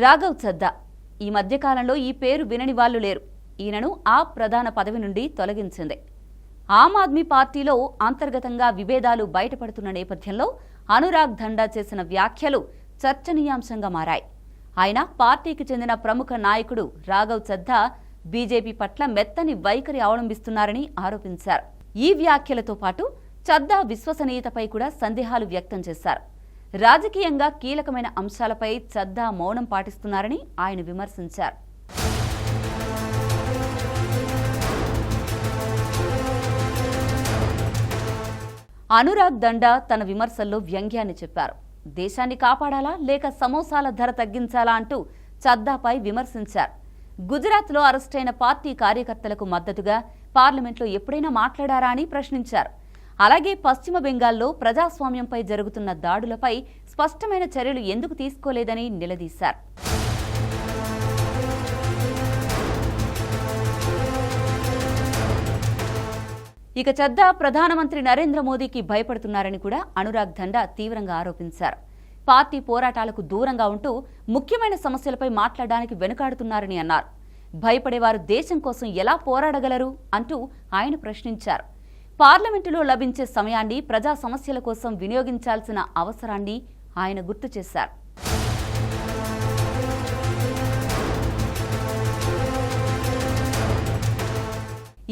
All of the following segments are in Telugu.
రాఘవ్ చద్దా ఈ మధ్యకాలంలో ఈ పేరు వినని వాళ్లు లేరు. ఈయనను ఆ ప్రధాన పదవి నుండి తొలగించింది. ఆమ్ ఆద్మీ పార్టీలో అంతర్గతంగా విభేదాలు బయటపడుతున్న నేపథ్యంలో అనురాగ్ ధండా చేసిన వ్యాఖ్యలు చర్చనీయాంశంగా మారాయి. ఆయన పార్టీకి చెందిన ప్రముఖ నాయకుడు రాఘవ్ చద్దా బీజేపీ పట్ల మెత్తని వైఖరి అవలంబిస్తున్నారని ఆరోపించారు. ఈ వ్యాఖ్యలతో పాటు చద్దా విశ్వసనీయతపై కూడా సందేహాలు వ్యక్తం చేశారు. రాజకీయంగా కీలకమైన అంశాలపై చద్దా మౌనం పాటిస్తున్నారని ఆయన విమర్శించారు. అనురాగ్ దండా తన విమర్శల్లో వ్యంగ్యాన్ని చెప్పారు. దేశాన్ని కాపాడాలా లేక సమోసాల ధర తగ్గించాలా అంటూ చద్దాపై విమర్శించారు. గుజరాత్లో అరెస్టైన పార్టీ కార్యకర్తలకు మద్దతుగా పార్లమెంట్లో ఎప్పుడైనా మాట్లాడారా అని ప్రశ్నించారు. అలాగే పశ్చిమ బెంగాల్లో ప్రజాస్వామ్యంపై జరుగుతున్న దాడులపై స్పష్టమైన చర్యలు ఎందుకు తీసుకోలేదని నిలదీశారు. ఇక చద్దా ప్రధానమంత్రి నరేంద్ర మోదీకి భయపడుతున్నారని కూడా అనురాగ్ ధండా తీవ్రంగా ఆరోపించారు. పార్టీ పోరాటాలకు దూరంగా ఉంటూ ముఖ్యమైన సమస్యలపై మాట్లాడడానికి వెనుకాడుతున్నారని అన్నారు. భయపడేవారు దేశం కోసం ఎలా పోరాడగలరు అంటూ ఆయన ప్రశ్నించారు. పార్లమెంటులో లభించే సమయాన్ని ప్రజా సమస్యల కోసం వినియోగించాల్సిన అవసరాన్ని ఆయన గుర్తు చేశారు.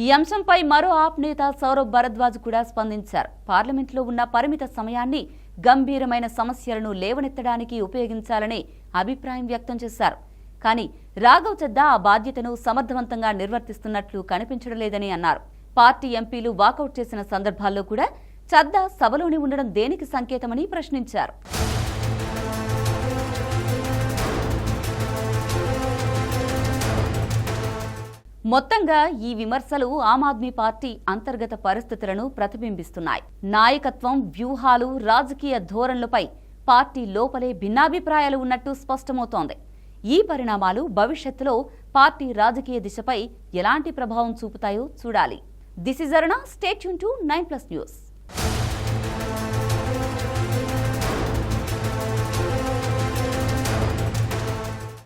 ఈ అంశంపై మరో ఆప్ నేత సౌరభ్ భరద్వాజ్ కూడా స్పందించారు. పార్లమెంట్లో ఉన్న పరిమిత సమయాన్ని గంభీరమైన సమస్యలను లేవనెత్తడానికి ఉపయోగించాలని అభిప్రాయం వ్యక్తం చేశారు. కానీ రాఘవ్ చద్దా ఆ బాధ్యతను సమర్థవంతంగా నిర్వర్తిస్తున్నట్లు కనిపించడం లేదని అన్నారు. పార్టీ ఎంపీలు వాకౌట్ చేసిన సందర్భాల్లో కూడా చద్దా సభలోనే ఉండడం దేనికి సంకేతమని ప్రశ్నించారు. మొత్తంగా ఈ విమర్శలు ఆమ్ ఆద్మీ పార్టీ అంతర్గత పరిస్థితులను ప్రతిబింబిస్తున్నాయి. నాయకత్వం, వ్యూహాలు, రాజకీయ ధోరణులపై పార్టీ లోపలే భిన్నాభిప్రాయాలు ఉన్నట్టు స్పష్టమవుతోంది. ఈ పరిణామాలు భవిష్యత్తులో పార్టీ రాజకీయ దిశపై ఎలాంటి ప్రభావం చూపుతాయో చూడాలి. This is Aruna. Stay tune to 9+ news.